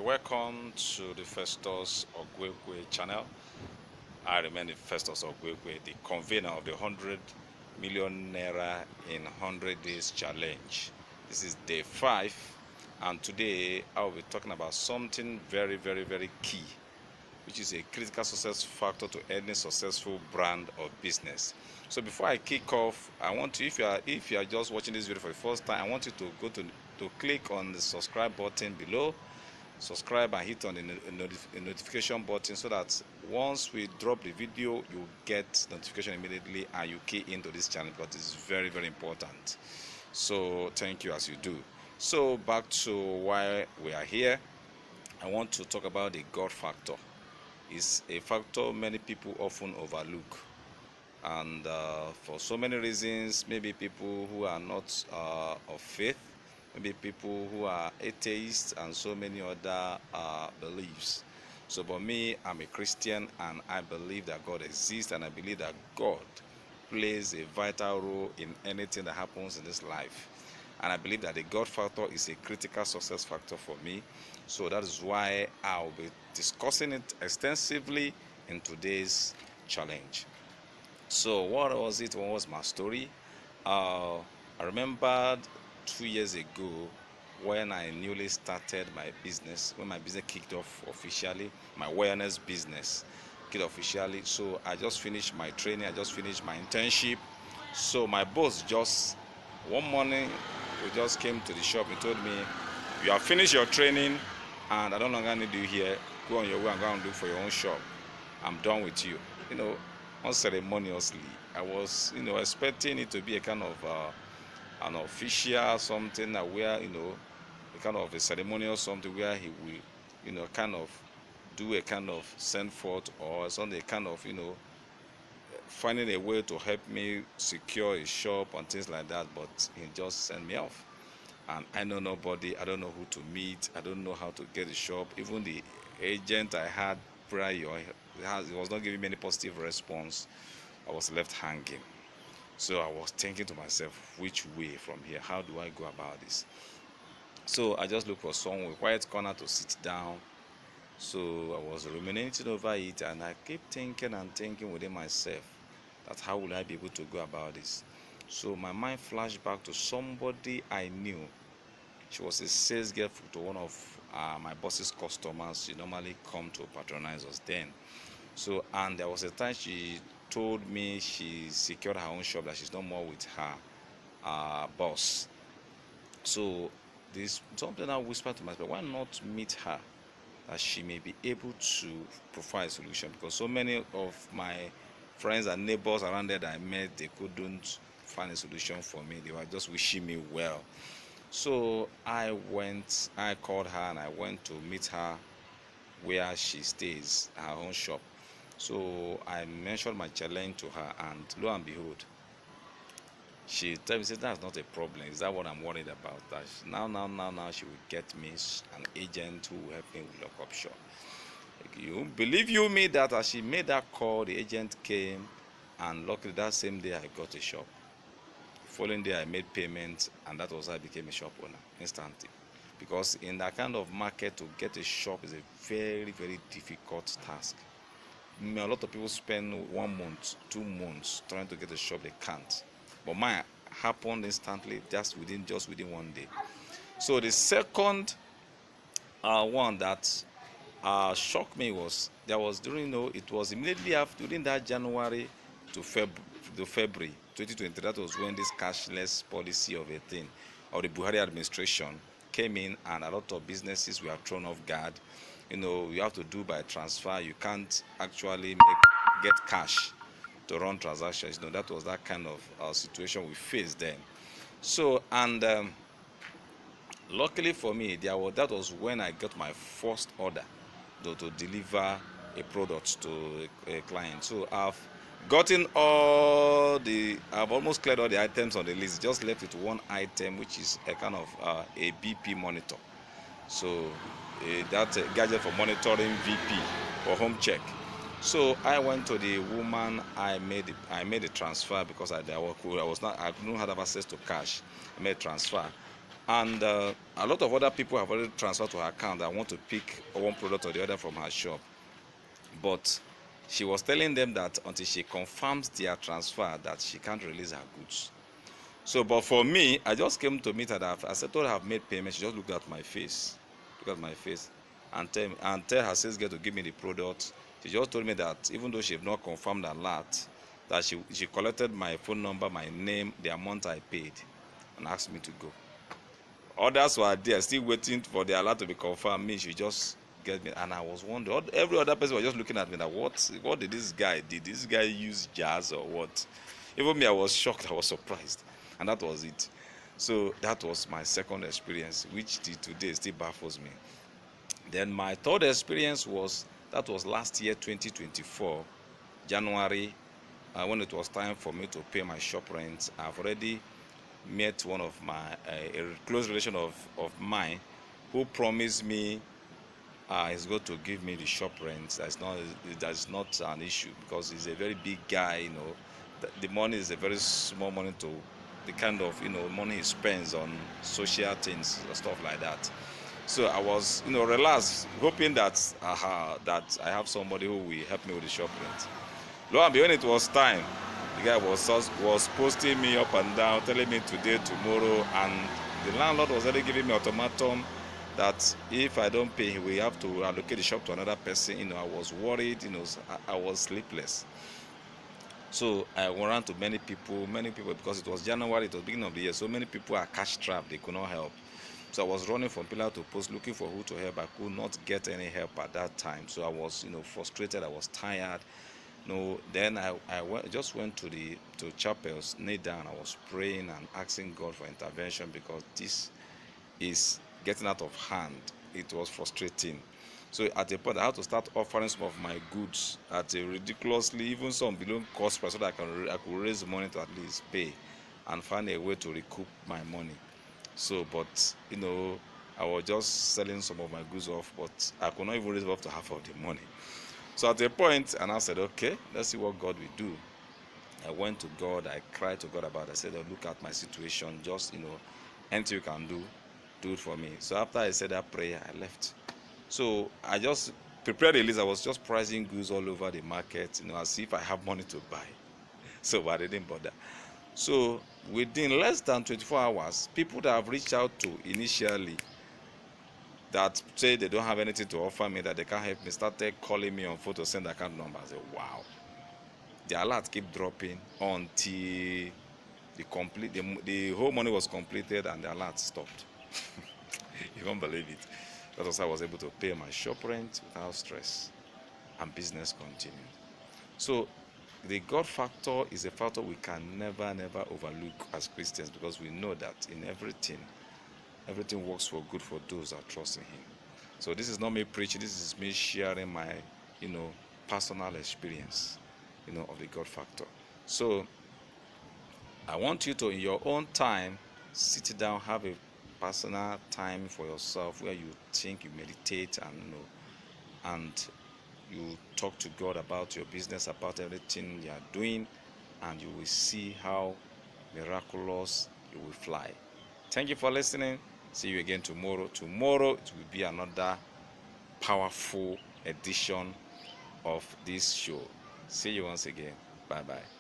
You're welcome to the Festus Oguekwe channel. I remain the Festus Oguekwe, the convener of the 100 million naira in 100 days challenge. This is day 5, and today I will be talking about something very key, which is a critical success factor to any successful brand or business. So before I kick off, I want to, if you are just watching this video for the first time, I want you to go to click on the subscribe button below, subscribe and hit on the notification button, so that once we drop the video, you get notification immediately and you key into this channel, because it's very important. So thank you as you do. So back to why we are here. I want to talk about the God factor. It's a factor many people often overlook, and for so many reasons. Maybe people who are not of faith, maybe people who are atheists, and so many other beliefs. So for me, I'm a Christian, and I believe that God exists, and I believe that God plays a vital role in anything that happens in this life. And I believe that the God factor is a critical success factor for me. So that is why I'll be discussing it extensively in today's challenge. So what was it? What was my story? I remembered 2 years ago when I newly started my business, when my business kicked off officially, my wellness business kicked officially. So I just finished my training, I just finished my internship. So my boss just, one morning, we just came to the shop. He told me, "You have finished your training and I don't longer need you here. Go on your way and go and look for your own shop. I'm done with you." Unceremoniously. I was, expecting it to be a kind of an official something, where, a kind of a ceremonial something where he will, kind of do a kind of send forth or something, kind of, finding a way to help me secure a shop and things like that. But he just sent me off, and I know nobody. I don't know who to meet. I don't know how to get a shop. Even the agent I had prior, he was not giving me any positive response. I was left hanging. So I was thinking to myself, which way from here? How do I go about this? So I just looked for some quiet corner to sit down. So I was ruminating over it, and I kept thinking and thinking within myself that how will I be able to go about this? So my mind flashed back to somebody I knew. She was a sales girl to one of my boss's customers. She normally come to patronize us then. So, and there was a time she told me she secured her own shop, that she's no more with her boss. So this something I whispered to myself, why not meet her, that she may be able to provide a solution? Because so many of my friends and neighbors around there that I met, they couldn't find a solution for me. They were just wishing me well. So I called her and I went to meet her where she stays, her own shop. So I mentioned my challenge to her, and lo and behold, she told me, said, "That's not a problem. Is that what I'm worried about? That now she will get me an agent who will help me with lock-up shop." You believe you me that as she made that call, the agent came, and luckily that same day I got a shop. The following day I made payments, and that was how I became a shop owner instantly. Because in that kind of market, to get a shop is a very difficult task. A lot of people spend 1 month, 2 months trying to get a shop, they can't. But mine happened instantly, just within 1 day. So the second one that shocked me was, there was it was immediately after, during that January to February 2023. That was when this cashless policy of the Buhari administration came in, and a lot of businesses were thrown off guard. You have to do by transfer. You can't actually get cash to run transactions. That was that kind of situation we faced then. So, and luckily for me, that was when I got my first order to deliver a product to a client. So I've almost cleared all the items on the list. Just left with one item, which is a kind of a BP monitor. So that's a gadget for monitoring VP for home check. So I went to the woman. I made a transfer because I couldn't have access to cash. I made a transfer, And a lot of other people have already transferred to her account that want to pick one product or the other from her shop. But she was telling them that until she confirms their transfer, that she can't release her goods. So, but for me, I just came to meet her. I said, told her I've made payment. She just looked at my face, and tell her sales girl to give me the product. She just told me that even though she have not confirmed a lot, that she collected my phone number, my name, the amount I paid, and asked me to go. Others were there still waiting for the alert to be confirmed. Me, she just get me, and I was wondering. Every other person was just looking at me that what did this guy? Did this guy use jazz or what? Even me, I was shocked. I was surprised, and that was it. So that was my second experience, which till today still baffles me. Then my third experience was last year, 2024, January, when it was time for me to pay my shop rent. I've already met one of my a close relation of mine who promised me he's going to give me the shop rent. That's not an issue because he's a very big guy. You know, the money is a very small money to the kind of money he spends on social things and stuff like that. So I was relaxed, hoping that that I have somebody who will help me with the shop rent. Lo and behold, when it was time, the guy was posting me up and down, telling me today, tomorrow, and the landlord was already giving me ultimatum that if I don't pay, we have to allocate the shop to another person. I was worried. I was sleepless. So I went around to many people, because it was January, it was beginning of the year. So many people are cash strapped; they could not help. So I was running from pillar to post, looking for who to help. I could not get any help at that time. So I was, frustrated. I was tired. Then I just went to chapels, knelt down. I was praying and asking God for intervention because this is getting out of hand. It was frustrating. So at a point, I had to start offering some of my goods at a ridiculously, even some below cost price, so that I could raise money to at least pay and find a way to recoup my money. So, but I was just selling some of my goods off, but I could not even raise up to half of the money. So at a point, and I said, okay, let's see what God will do. I went to God, I cried to God about it. I said, oh, look at my situation, just, anything you can do it for me. So after I said that prayer, I left. So I just prepared a list. I was just pricing goods all over the market, as if I have money to buy. So I didn't bother. So within less than 24 hours, people that have reached out to initially that say they don't have anything to offer me, that they can't help me, started calling me on phone to send account number. I said, wow. The alert keep dropping until the whole money was completed and the alert stopped. You can't believe it. That was how I was able to pay my shop rent without stress, and business continued. So the God factor is a factor we can never overlook as Christians, because we know that in everything works for good for those that trust in Him. So this is not me preaching, this is me sharing my, personal experience, of the God factor. So I want you to, in your own time, sit down, have a personal time for yourself where you think, you meditate, and you talk to God about your business, about everything you are doing, and you will see how miraculous you will fly. Thank you for listening. See you again tomorrow. Tomorrow it will be another powerful edition of this show. See you once again. Bye-bye.